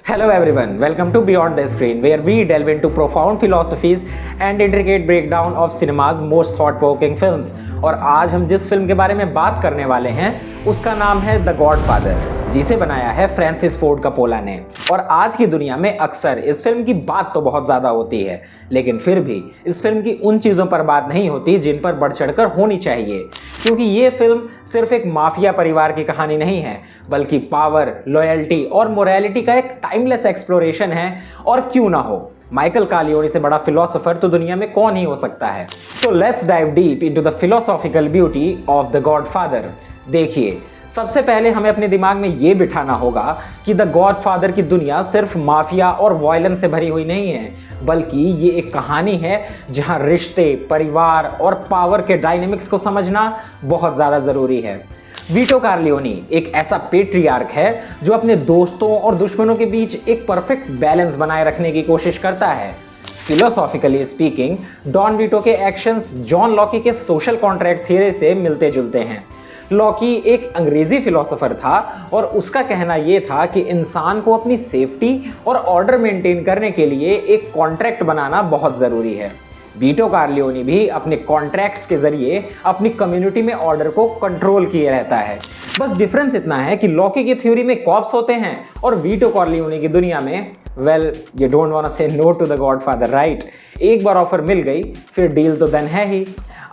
Hello everyone, welcome to Beyond the Screen, where we delve into profound philosophies and intricate breakdown of cinema's most thought-provoking films. और आज हम जिस film के बारे में बात करने वाले हैं उसका नाम है द गॉडफादर, जिसे बनाया है फ्रांसिस फोर्ड कपोला ने। और आज की दुनिया में अक्सर इस फिल्म की बात तो बहुत ज़्यादा होती है, लेकिन फिर भी इस फिल्म की उन चीज़ों पर बात नहीं होती जिन पर बढ़ चढ़कर होनी चाहिए, क्योंकि ये फिल्म सिर्फ एक माफिया परिवार की कहानी नहीं है, बल्कि पावर, लॉयल्टी और मोरालिटी का एक टाइमलेस एक्सप्लोरेशन है। और क्यों ना हो, माइकल कॉर्लियोनी से बड़ा फिलोसोफर तो दुनिया में कौन ही हो सकता है। So let's dive deep into the philosophical beauty of the godfather. देखिए, सबसे पहले हमें अपने दिमाग में ये बिठाना होगा कि द गॉडफादर की दुनिया सिर्फ माफिया और वायलेंस से भरी हुई नहीं है, बल्कि ये एक कहानी है जहां रिश्ते, परिवार और पावर के डायनेमिक्स को समझना बहुत ज़्यादा ज़रूरी है। वीटो कॉर्लियोनी एक ऐसा पेट्रियार्क है जो अपने दोस्तों और दुश्मनों के बीच एक परफेक्ट बैलेंस बनाए रखने की कोशिश करता है। फिलोसॉफिकली स्पीकिंग, डॉन वीटो के एक्शंस जॉन लॉकी के सोशल कॉन्ट्रैक्ट थ्योरी से मिलते जुलते हैं। लॉकी एक अंग्रेजी फिलोसोफर था और उसका कहना यह था कि इंसान को अपनी सेफ्टी और ऑर्डर मेंटेन करने के लिए एक कॉन्ट्रैक्ट बनाना बहुत ज़रूरी है। वीटो कॉर्लियोनी भी अपने कॉन्ट्रैक्ट्स के जरिए अपनी कम्युनिटी में ऑर्डर को कंट्रोल किए रहता है। बस डिफरेंस इतना है कि लॉकी की थ्योरी में कॉप्स होते हैं और वीटो कॉर्लियोनी की दुनिया में well, you don't want to say no to the Godfather, right? एक बार ऑफर मिल गई फिर डील तो डन है ही।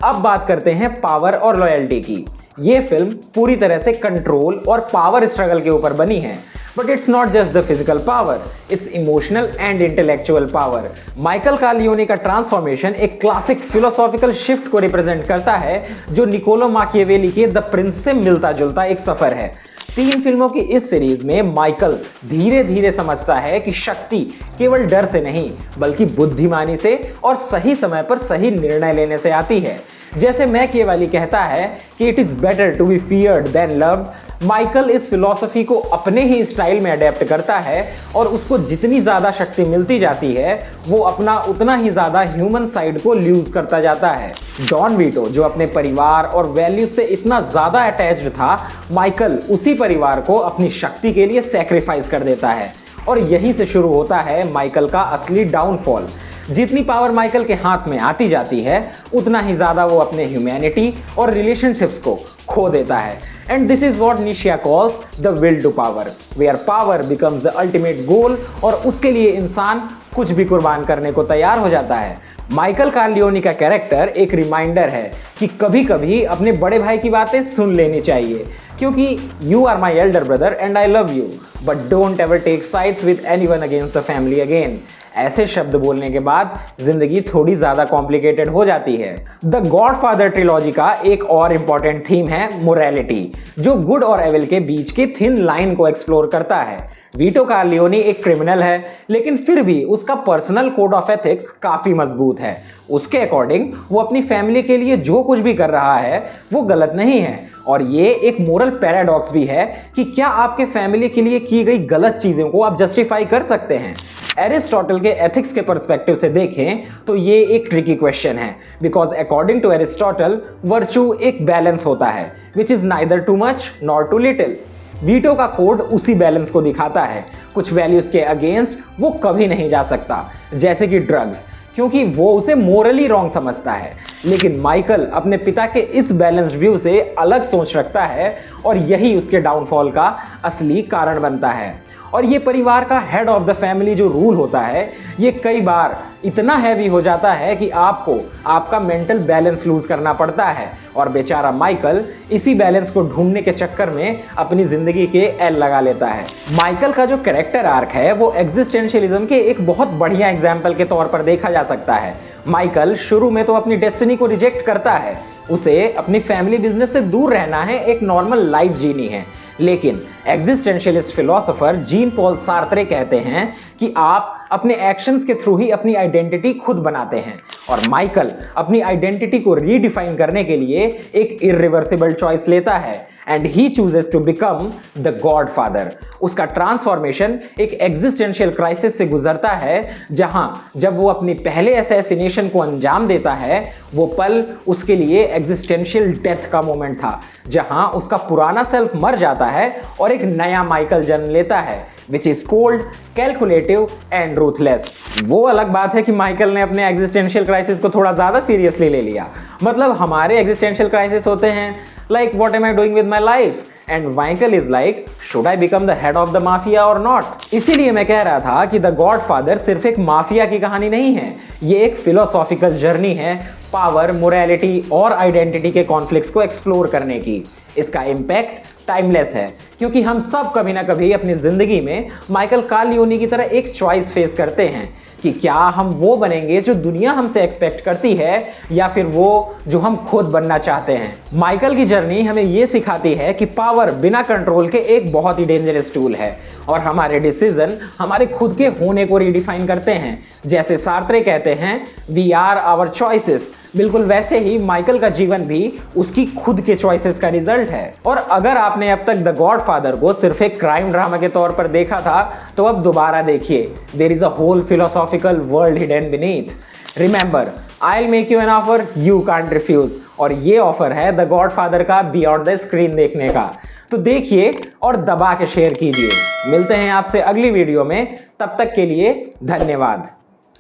अब बात करते हैं पावर और लॉयल्टी की। ये फिल्म पूरी तरह से कंट्रोल और पावर स्ट्रगल के ऊपर बनी है, but it's not just the physical power, it's emotional and intellectual power. Michael Corleone का ट्रांसफॉर्मेशन एक क्लासिक फिलोसॉफिकल शिफ्ट को रिप्रेजेंट करता है जो निकोलो माकियावेली के द प्रिंस से मिलता जुलता एक सफर है। 3 फिल्मों की इस सीरीज में माइकल धीरे धीरे समझता है कि शक्ति केवल डर से नहीं, बल्कि बुद्धिमानी से और सही समय पर सही निर्णय लेने से आती है। जैसे मैकियावेली कहता है कि it is better to be feared than loved, Michael इस फिलॉसफी को अपने ही स्टाइल में अडेप्ट करता है और उसको जितनी ज़्यादा शक्ति मिलती जाती है वो अपना उतना ही ज़्यादा ह्यूमन साइड को लूज करता जाता है। डॉन वीटो जो अपने परिवार और वैल्यूज से इतना ज़्यादा अटैच्ड था, माइकल उसी परिवार को अपनी शक्ति के लिए सेक्रीफाइस कर देता है। और यहीं से शुरू होता है माइकल का असली डाउनफॉल। जितनी पावर माइकल के हाथ में आती जाती है, उतना ही ज़्यादा वो अपने ह्यूमैनिटी और रिलेशनशिप्स को खो देता है। And this is what Nietzsche calls the will to power, where power becomes the ultimate goal, और उसके लिए इंसान कुछ भी कुर्बान करने को तैयार हो जाता है। माइकल कॉर्लियोनी का कैरेक्टर एक रिमाइंडर है कि कभी कभी अपने बड़े भाई की बातें सुन लेनी चाहिए, क्योंकि you are my elder brother and I love you, but don't ever take sides with anyone against the family again. ऐसे शब्द बोलने के बाद जिंदगी थोड़ी ज्यादा कॉम्प्लिकेटेड हो जाती है। द गॉडफादर ट्रिलॉजी का एक और इम्पॉर्टेंट थीम है मोरालिटी, जो गुड और एविल के बीच की थिन लाइन को एक्सप्लोर करता है। वीटो कॉर्लियोनी एक क्रिमिनल है, लेकिन फिर भी उसका पर्सनल कोड ऑफ एथिक्स काफी मजबूत है। उसके अकॉर्डिंग वो अपनी फैमिली के लिए जो कुछ भी कर रहा है वो गलत नहीं है। और ये एक मोरल पैराडॉक्स भी है कि क्या आपके फैमिली के लिए की गई गलत चीजों को आप जस्टिफाई कर सकते हैं? एरिस्टोटल के एथिक्स के पर्सपेक्टिव से देखें तो ये एक ट्रिकी क्वेश्चन है, because according to Aristotle virtue एक बैलेंस होता है, which is neither too much nor too little. Vito का कोड उसी बैलेंस को दिखाता है। कुछ वैल्यूज के अगेंस्ट वो कभी नहीं जा सकता, जैसे कि ड्रग्स, क्योंकि वो उसे मोरली रॉन्ग समझता है। लेकिन माइकल अपने पिता के इस बैलेंस्ड व्यू से अलग सोच रखता है और यही उसके डाउनफॉल का असली कारण बनता है। और ये परिवार का हेड ऑफ द फैमिली जो रूल होता है, ये कई बार इतना हैवी हो जाता है कि आपको आपका मेंटल बैलेंस लूज करना पड़ता है, और बेचारा माइकल इसी बैलेंस को ढूंढने के चक्कर में अपनी जिंदगी के एल लगा लेता है। माइकल का जो कैरेक्टर आर्क है वो एग्जिस्टेंशियलिज्म के एक बहुत बढ़िया एग्जाम्पल के तौर पर देखा जा सकता है। माइकल शुरू में तो अपनी डेस्टिनी को रिजेक्ट करता है, उसे अपनी फैमिली बिजनेस से दूर रहना है, एक नॉर्मल लाइफ जीनी है। लेकिन एग्जिस्टेंशियलिस्ट फिलोसोफर जीन पॉल सार्त्रे कहते हैं कि आप अपने एक्शंस के थ्रू ही अपनी आइडेंटिटी खुद बनाते हैं, और माइकल अपनी आइडेंटिटी को रीडिफाइन करने के लिए एक इरिवर्सिबल चॉइस लेता है, and he chooses to become the godfather. उसका ट्रांसफॉर्मेशन एक एग्जिस्टेंशियल क्राइसिस से गुजरता है, जहां जब वो अपने पहले असैसिनेशन को अंजाम देता है, वो पल उसके लिए एग्जिस्टेंशियल डेथ का मोमेंट था, जहां उसका पुराना सेल्फ मर जाता है और एक नया माइकल जन्म लेता है। Which is cold, calculative and ruthless. वो अलग बात है कि माइकल ने अपने एग्जिस्टेंशियल क्राइसिस को थोड़ा ज्यादा सीरियसली ले लिया। मतलब हमारे एग्जिस्टेंशियल क्राइसिस होते हैं like what am I doing with my life, and Michael is like should I become the head of the mafia और नॉट। इसीलिए मैं कह रहा था कि द गॉडफादर सिर्फ एक माफिया की कहानी नहीं है, ये एक फिलोसॉफिकल जर्नी है पावर, मोरालिटी और आइडेंटिटी के कॉन्फ्लिक्ट्स को एक्सप्लोर करने की। इसका इम्पैक्ट टाइमलेस है क्योंकि हम सब कभी ना कभी अपनी जिंदगी में माइकल कॉर्लियोनी की तरह एक चॉइस फेस करते हैं कि क्या हम वो बनेंगे जो दुनिया हमसे एक्सपेक्ट करती है या फिर वो जो हम खुद बनना चाहते हैं। माइकल की जर्नी हमें ये सिखाती है कि पावर बिना कंट्रोल के एक बहुत ही डेंजरस टूल है और हमारे डिसीजन हमारे खुद के होने को रिडिफाइन करते हैं। जैसे सार्त्रे कहते हैं वी आर आवर चॉइसेस, बिल्कुल वैसे ही माइकल का जीवन भी उसकी खुद के चॉइसेस का रिजल्ट है। और अगर आपने अब तक द गॉडफादर को सिर्फ एक क्राइम ड्रामा के तौर पर देखा था तो अब दोबारा देखिए, there is a whole philosophical world hidden beneath. Remember, I will make you an offer you can't refuse, और ये ऑफर है द गॉडफादर का बियॉन्ड द स्क्रीन देखने का। तो देखिए और दबा के शेयर कीजिए। मिलते हैं आपसे अगली वीडियो में, तब तक के लिए धन्यवाद।